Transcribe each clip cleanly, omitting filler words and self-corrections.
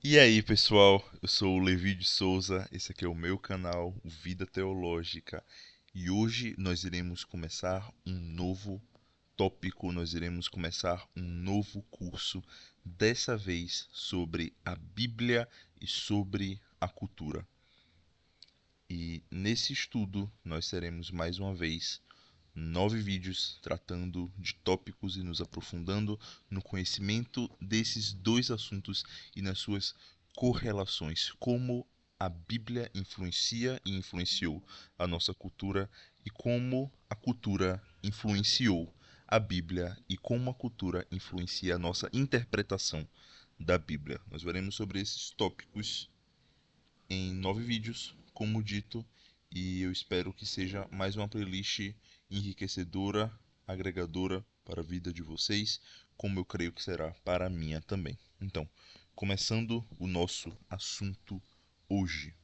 E aí, pessoal? Eu sou o Levi de Souza, esse aqui é o meu canal, o Vida Teológica, e hoje nós iremos começar um novo tópico, nós iremos começar um novo curso, dessa vez sobre a Bíblia e sobre a cultura. E nesse estudo nós teremos mais uma vez 9 vídeos tratando de tópicos e nos aprofundando no conhecimento desses dois assuntos e nas suas correlações, como a Bíblia influencia e influenciou a nossa cultura e como a cultura influenciou a Bíblia e como a cultura influencia a nossa interpretação da Bíblia. Nós veremos sobre esses tópicos em 9 vídeos, como dito, e eu espero que seja mais uma playlist enriquecedora, agregadora para a vida de vocês, como eu creio que será para a minha também. Então, começando o nosso assunto hoje.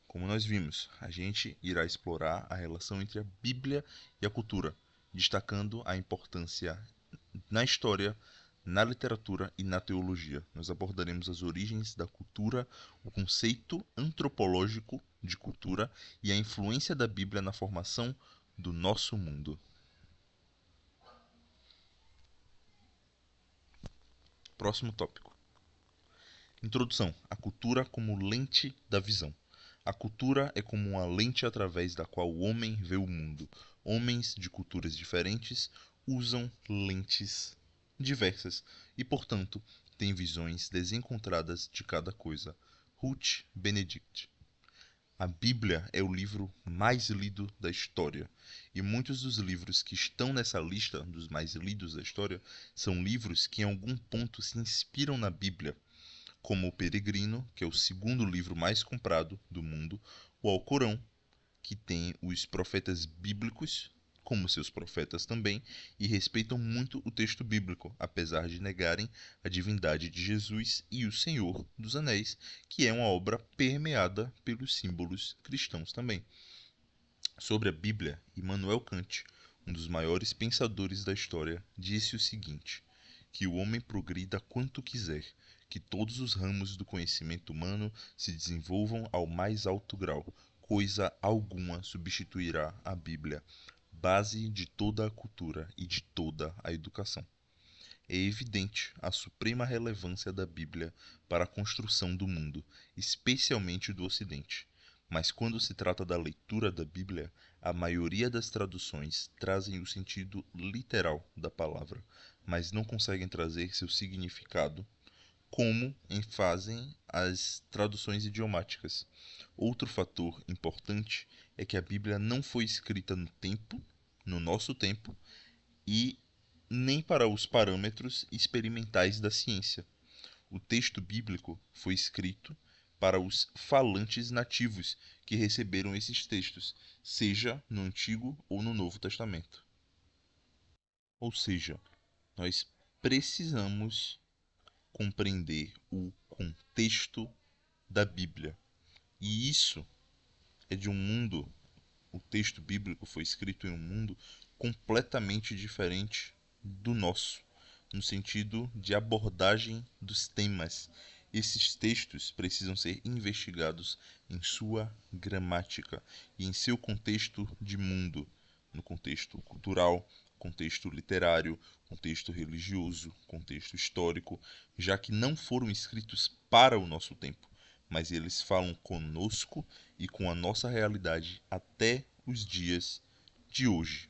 Como nós vimos, a gente irá explorar a relação entre a Bíblia e a cultura, destacando a importância na história, na literatura e na teologia. Nós abordaremos as origens da cultura, o conceito antropológico de cultura e a influência da Bíblia na formação do nosso mundo. Próximo tópico. Introdução: a cultura como lente da visão. A cultura é como uma lente através da qual o homem vê o mundo. Homens de culturas diferentes usam lentes diversas e, portanto, têm visões desencontradas de cada coisa. Ruth Benedict. A Bíblia é o livro mais lido da história, e muitos dos livros que estão nessa lista dos mais lidos da história são livros que em algum ponto se inspiram na Bíblia, como O Peregrino, que é o segundo livro mais comprado do mundo, o Alcorão, que tem os profetas bíblicos como seus profetas também, e respeitam muito o texto bíblico, apesar de negarem a divindade de Jesus e o Senhor dos Anéis, que é uma obra permeada pelos símbolos cristãos também. Sobre a Bíblia, Immanuel Kant, um dos maiores pensadores da história, disse o seguinte: que o homem progrida quanto quiser, que todos os ramos do conhecimento humano se desenvolvam ao mais alto grau, coisa alguma substituirá a Bíblia, base de toda a cultura e de toda a educação. É evidente a suprema relevância da Bíblia para a construção do mundo, especialmente do Ocidente. Mas quando se trata da leitura da Bíblia, a maioria das traduções trazem o sentido literal da palavra, mas não conseguem trazer seu significado, como fazem as traduções idiomáticas. Outro fator importante é que a Bíblia não foi escrita no nosso tempo, e nem para os parâmetros experimentais da ciência. O texto bíblico foi escrito para os falantes nativos que receberam esses textos, seja no Antigo ou no Novo Testamento. Ou seja, nós precisamos compreender o contexto da Bíblia. E isso é de um mundo, o texto bíblico foi escrito em um mundo completamente diferente do nosso, no sentido de abordagem dos temas. Esses textos precisam ser investigados em sua gramática e em seu contexto de mundo, no contexto cultural, contexto literário, contexto religioso, contexto histórico, já que não foram escritos para o nosso tempo, mas eles falam conosco e com a nossa realidade até os dias de hoje.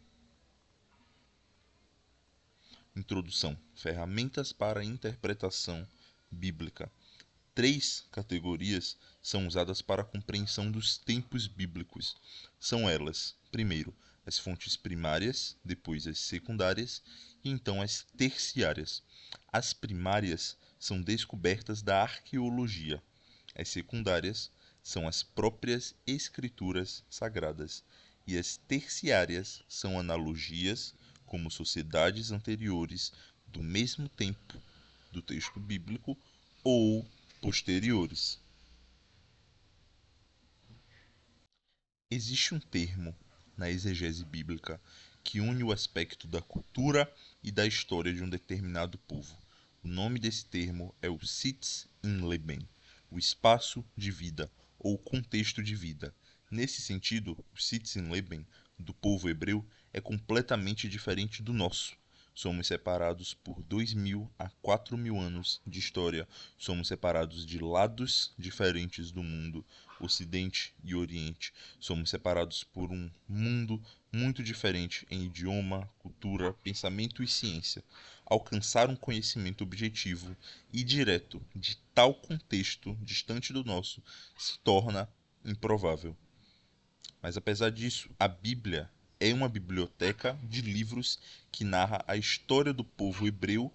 Introdução: ferramentas para a interpretação bíblica. 3 categorias são usadas para a compreensão dos tempos bíblicos. São elas: primeiro, as fontes primárias, depois as secundárias e então as terciárias. As primárias são descobertas da arqueologia. As secundárias são as próprias escrituras sagradas, e as terciárias são analogias, como sociedades anteriores do mesmo tempo do texto bíblico ou posteriores. Existe um termo na exegese bíblica que une o aspecto da cultura e da história de um determinado povo. O nome desse termo é o Sitz in Leben, o espaço de vida ou o contexto de vida. Nesse sentido, o Sitzenleben do povo hebreu é completamente diferente do nosso. Somos separados por 2.000 a 4.000 anos de história. Somos separados de lados diferentes do mundo, Ocidente e Oriente. Somos separados por um mundo muito diferente em idioma, cultura, pensamento e ciência. Alcançar um conhecimento objetivo e direto de tal contexto distante do nosso se torna improvável. Mas apesar disso, a Bíblia é uma biblioteca de livros que narra a história do povo hebreu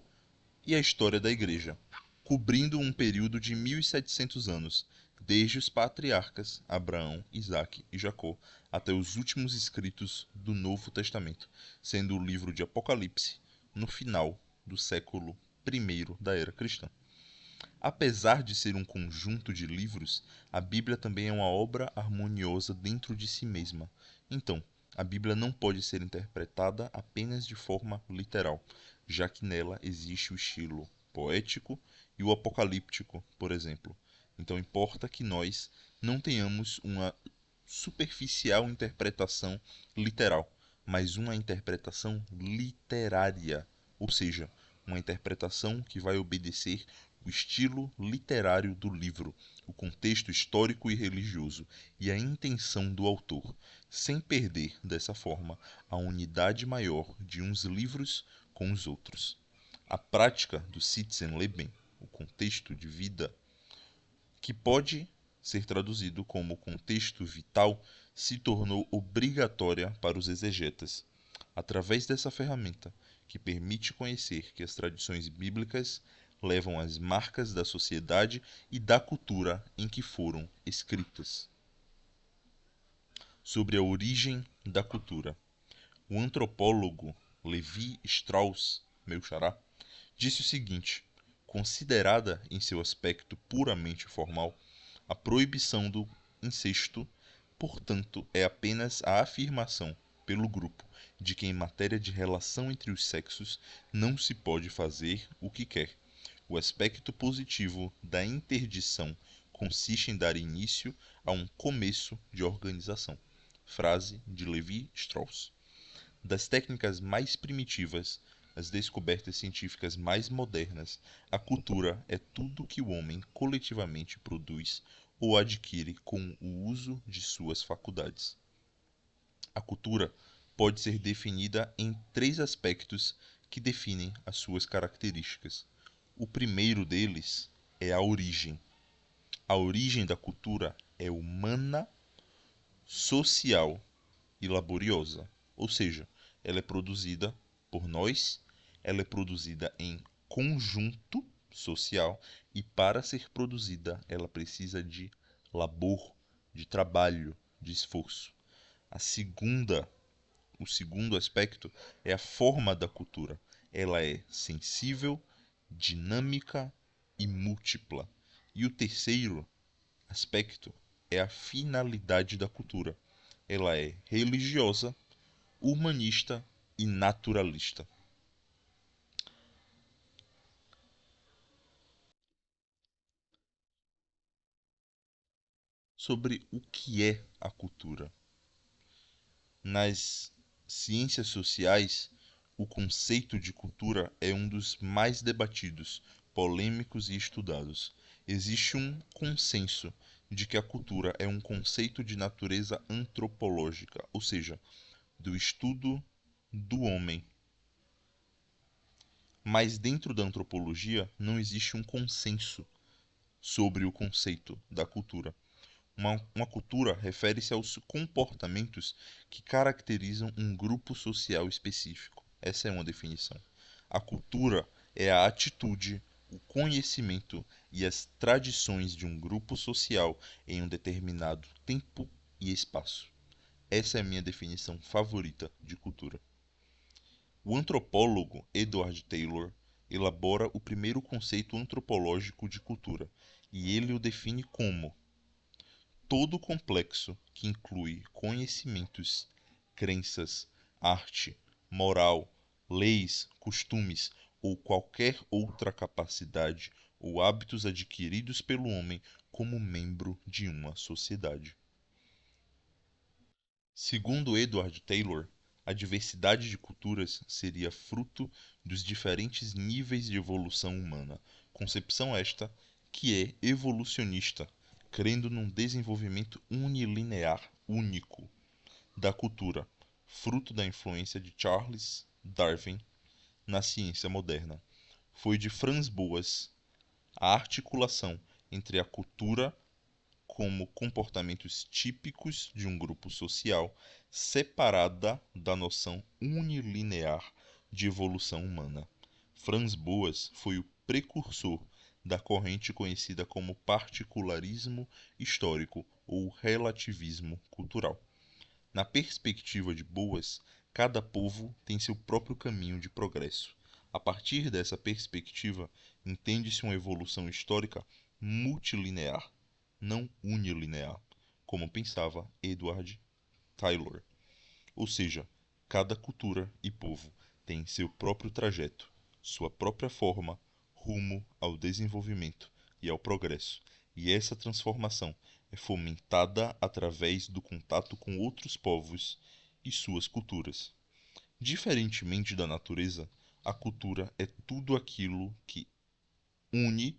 e a história da igreja, cobrindo um período de 1.700 anos, desde os patriarcas Abraão, Isaque e Jacó, até os últimos escritos do Novo Testamento, sendo o livro de Apocalipse no final do século I da era cristã. Apesar de ser um conjunto de livros, a Bíblia também é uma obra harmoniosa dentro de si mesma. Então, a Bíblia não pode ser interpretada apenas de forma literal, já que nela existe o estilo poético e o apocalíptico, por exemplo. Então, importa que nós não tenhamos uma superficial interpretação literal, mas uma interpretação literária, ou seja, uma interpretação que vai obedecer o estilo literário do livro, o contexto histórico e religioso e a intenção do autor, sem perder, dessa forma, a unidade maior de uns livros com os outros. A prática do Sitzenleben, o contexto de vida, que pode ser traduzido como contexto vital, se tornou obrigatória para os exegetas. Através dessa ferramenta, que permite conhecer que as tradições bíblicas levam as marcas da sociedade e da cultura em que foram escritas. Sobre a origem da cultura. O antropólogo Levi Strauss, meu xará, disse o seguinte: considerada em seu aspecto puramente formal, a proibição do incesto, portanto, é apenas a afirmação pelo grupo de que em matéria de relação entre os sexos não se pode fazer o que quer. O aspecto positivo da interdição consiste em dar início a um começo de organização. Frase de Levi Strauss. Das técnicas mais primitivas às descobertas científicas mais modernas, a cultura é tudo que o homem coletivamente produz ou adquire com o uso de suas faculdades. A cultura pode ser definida em três aspectos que definem as suas características. O primeiro deles é a origem. A origem da cultura é humana, social e laboriosa, ou seja, ela é produzida por nós, ela é produzida em conjunto social e para ser produzida ela precisa de labor, de trabalho, de esforço. O segundo aspecto é a forma da cultura. Ela é sensível, dinâmica e múltipla. E o terceiro aspecto é a finalidade da cultura. Ela é religiosa, humanista e naturalista. Sobre o que é a cultura. Nas ciências sociais, o conceito de cultura é um dos mais debatidos, polêmicos e estudados. Existe um consenso de que a cultura é um conceito de natureza antropológica, ou seja, do estudo do homem. Mas dentro da antropologia não existe um consenso sobre o conceito da cultura. Uma cultura refere-se aos comportamentos que caracterizam um grupo social específico. Essa é uma definição. A cultura é a atitude, o conhecimento e as tradições de um grupo social em um determinado tempo e espaço. Essa é a minha definição favorita de cultura. O antropólogo Edward Taylor elabora o primeiro conceito antropológico de cultura, e ele o define como todo complexo que inclui conhecimentos, crenças, arte, moral, leis, costumes ou qualquer outra capacidade ou hábitos adquiridos pelo homem como membro de uma sociedade. Segundo Edward Taylor, a diversidade de culturas seria fruto dos diferentes níveis de evolução humana, concepção esta que é evolucionista, crendo num desenvolvimento unilinear único da cultura, fruto da influência de Charles Darwin na ciência moderna. Foi de Franz Boas a articulação entre a cultura como comportamentos típicos de um grupo social, separada da noção unilinear de evolução humana. Franz Boas foi o precursor da corrente conhecida como particularismo histórico ou relativismo cultural. Na perspectiva de Boas, cada povo tem seu próprio caminho de progresso. A partir dessa perspectiva, entende-se uma evolução histórica multilinear, não unilinear, como pensava Edward Taylor. Ou seja, cada cultura e povo tem seu próprio trajeto, sua própria forma, rumo ao desenvolvimento e ao progresso, e essa transformação é fomentada através do contato com outros povos e suas culturas. Diferentemente da natureza, a cultura é tudo aquilo que une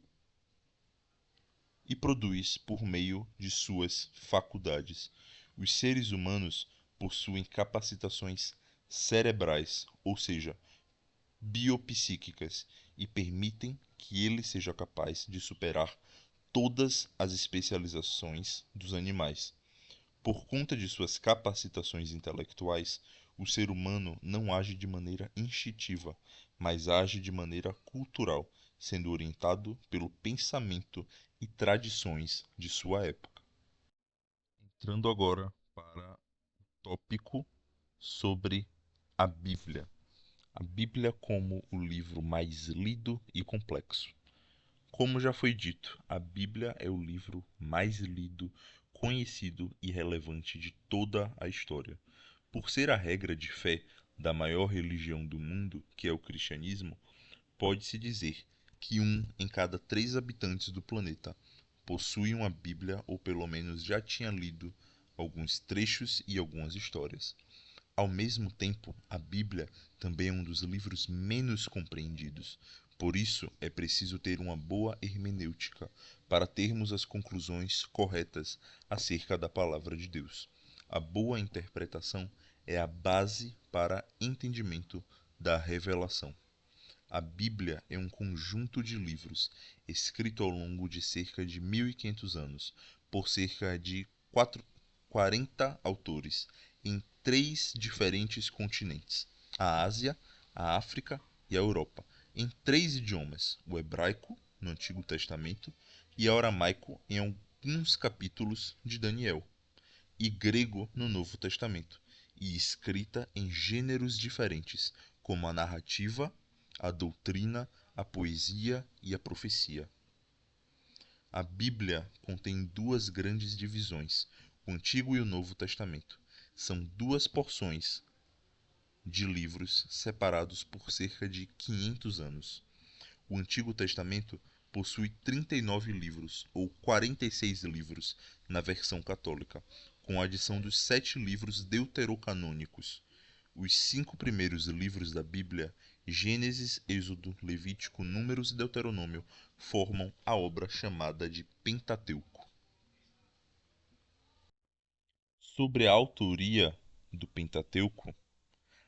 e produz por meio de suas faculdades. Os seres humanos possuem capacitações cerebrais, ou seja, biopsíquicas, e permitem que ele seja capaz de superar todas as especializações dos animais. Por conta de suas capacitações intelectuais, o ser humano não age de maneira instintiva, mas age de maneira cultural, sendo orientado pelo pensamento e tradições de sua época. Entrando agora para o tópico sobre a Bíblia. A Bíblia como o livro mais lido e complexo. Como já foi dito, a Bíblia é o livro mais lido, conhecido e relevante de toda a história. Por ser a regra de fé da maior religião do mundo, que é o cristianismo, pode-se dizer que 1 em cada 3 habitantes do planeta possui uma Bíblia ou pelo menos já tinha lido alguns trechos e algumas histórias. Ao mesmo tempo, a Bíblia também é um dos livros menos compreendidos. Por isso, é preciso ter uma boa hermenêutica para termos as conclusões corretas acerca da palavra de Deus. A boa interpretação é a base para entendimento da revelação. A Bíblia é um conjunto de livros escrito ao longo de cerca de 1500 anos por cerca de 40 autores em 3 diferentes continentes: a Ásia, a África e a Europa, em 3 idiomas: o hebraico, no Antigo Testamento, e o aramaico, em alguns capítulos de Daniel, e grego no Novo Testamento, e escrita em gêneros diferentes, como a narrativa, a doutrina, a poesia e a profecia. A Bíblia contém 2 grandes divisões, o Antigo e o Novo Testamento. São 2 porções de livros separados por cerca de 500 anos. O Antigo Testamento possui 39 livros, ou 46 livros, na versão católica, com a adição dos 7 livros deuterocanônicos. Os 5 primeiros livros da Bíblia, Gênesis, Êxodo, Levítico, Números e Deuteronômio, formam a obra chamada de Pentateuco. Sobre a autoria do Pentateuco,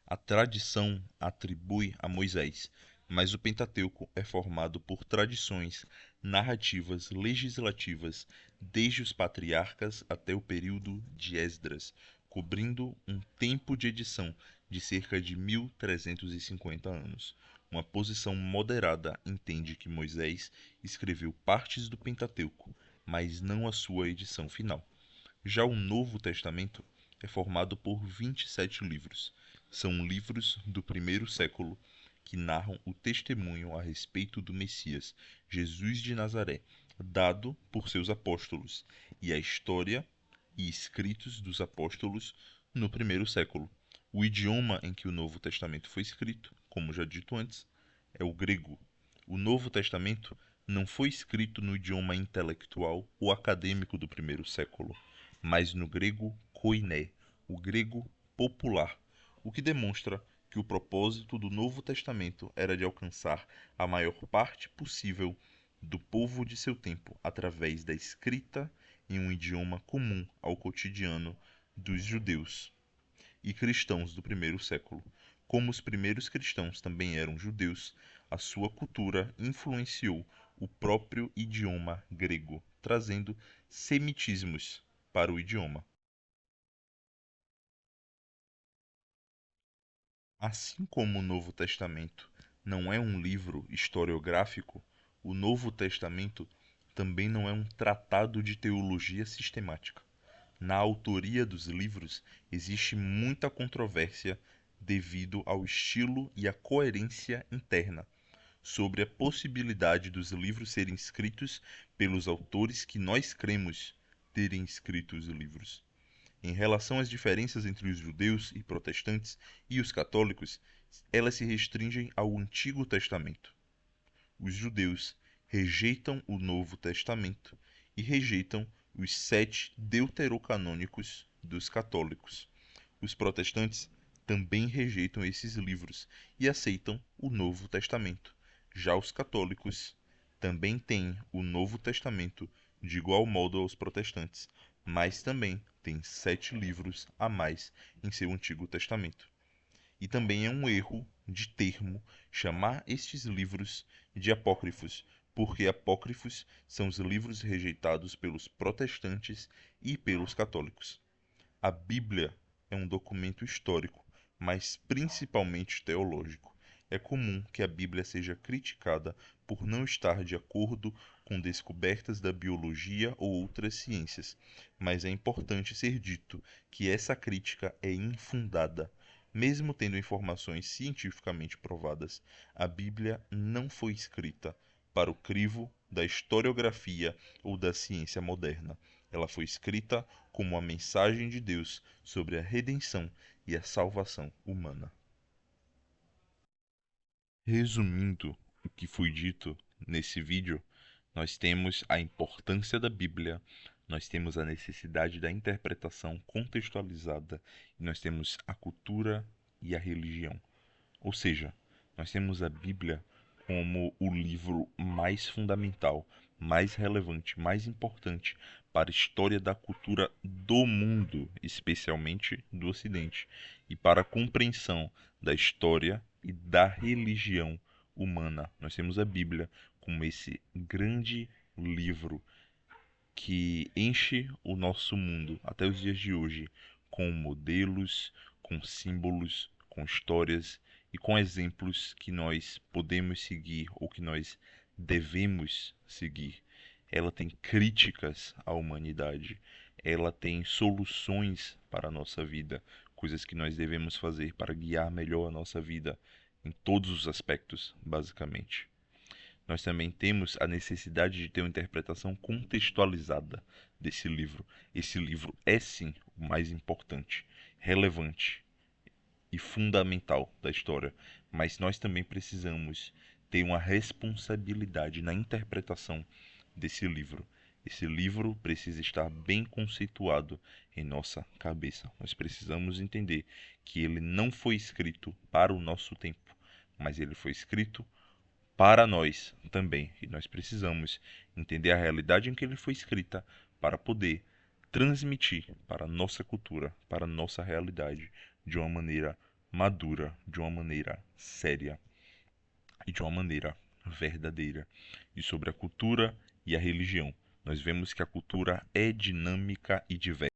a tradição atribui a Moisés, mas o Pentateuco é formado por tradições narrativas legislativas desde os patriarcas até o período de Esdras, cobrindo um tempo de edição de cerca de 1350 anos. Uma posição moderada entende que Moisés escreveu partes do Pentateuco, mas não a sua edição final. Já o Novo Testamento é formado por 27 livros. São livros do primeiro século que narram o testemunho a respeito do Messias, Jesus de Nazaré, dado por seus apóstolos, e a história e escritos dos apóstolos no primeiro século. O idioma em que o Novo Testamento foi escrito, como já dito antes, é o grego. O Novo Testamento não foi escrito no idioma intelectual ou acadêmico do primeiro século, mas no grego koiné, o grego popular, o que demonstra que o propósito do Novo Testamento era de alcançar a maior parte possível do povo de seu tempo através da escrita em um idioma comum ao cotidiano dos judeus e cristãos do primeiro século. Como os primeiros cristãos também eram judeus, a sua cultura influenciou o próprio idioma grego, trazendo semitismos para o idioma. Assim como o Novo Testamento não é um livro historiográfico, o Novo Testamento também não é um tratado de teologia sistemática. Na autoria dos livros existe muita controvérsia devido ao estilo e à coerência interna, sobre a possibilidade dos livros serem escritos pelos autores que nós cremos terem escrito os livros. Em relação às diferenças entre os judeus e protestantes e os católicos, elas se restringem ao Antigo Testamento. Os judeus rejeitam o Novo Testamento e rejeitam os 7 deuterocanônicos dos católicos. Os protestantes também rejeitam esses livros e aceitam o Novo Testamento. Já os católicos também têm o Novo Testamento de igual modo aos protestantes, mas também têm 7 livros a mais em seu Antigo Testamento. E também é um erro de termo chamar estes livros de apócrifos, porque apócrifos são os livros rejeitados pelos protestantes e pelos católicos. A Bíblia é um documento histórico, mas principalmente teológico. É comum que a Bíblia seja criticada por não estar de acordo com descobertas da biologia ou outras ciências, mas é importante ser dito que essa crítica é infundada. Mesmo tendo informações cientificamente provadas, a Bíblia não foi escrita para o crivo da historiografia ou da ciência moderna. Ela foi escrita como a mensagem de Deus sobre a redenção e a salvação humana. Resumindo o que foi dito nesse vídeo, nós temos a importância da Bíblia, nós temos a necessidade da interpretação contextualizada e nós temos a cultura e a religião. Ou seja, nós temos a Bíblia como o livro mais fundamental, mais relevante, mais importante para a história da cultura do mundo, especialmente do Ocidente, e para a compreensão da história e da religião humana. Nós temos a Bíblia como esse grande livro que enche o nosso mundo até os dias de hoje com modelos, com símbolos, com histórias e com exemplos que nós podemos seguir ou que nós devemos seguir. Ela tem críticas à humanidade, ela tem soluções para a nossa vida, coisas que nós devemos fazer para guiar melhor a nossa vida em todos os aspectos, basicamente. Nós também temos a necessidade de ter uma interpretação contextualizada desse livro. Esse livro é sim o mais importante, relevante e fundamental da história, mas nós também precisamos ter uma responsabilidade na interpretação desse livro. Esse livro precisa estar bem conceituado em nossa cabeça. Nós precisamos entender que ele não foi escrito para o nosso tempo, mas ele foi escrito para nós também. E nós precisamos entender a realidade em que ele foi escrita para poder transmitir para a nossa cultura, para a nossa realidade, de uma maneira madura, de uma maneira séria e de uma maneira verdadeira. E sobre a cultura e a religião, nós vemos que a cultura é dinâmica e diversa.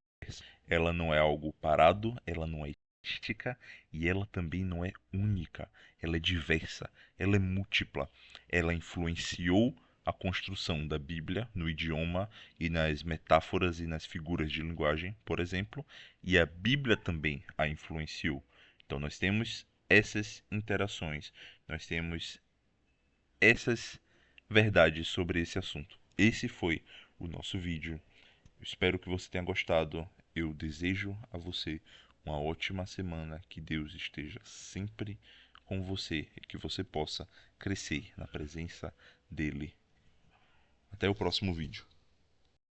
Ela não é algo parado, ela não é estática e ela também não é única. Ela é diversa, ela é múltipla. Ela influenciou a construção da Bíblia no idioma e nas metáforas e nas figuras de linguagem, por exemplo, e a Bíblia também a influenciou. Então nós temos essas interações, nós temos essas verdades sobre esse assunto. Esse foi o nosso vídeo. Eu espero que você tenha gostado. Eu desejo a você uma ótima semana, que Deus esteja sempre com você e que você possa crescer na presença dele. Até o próximo vídeo.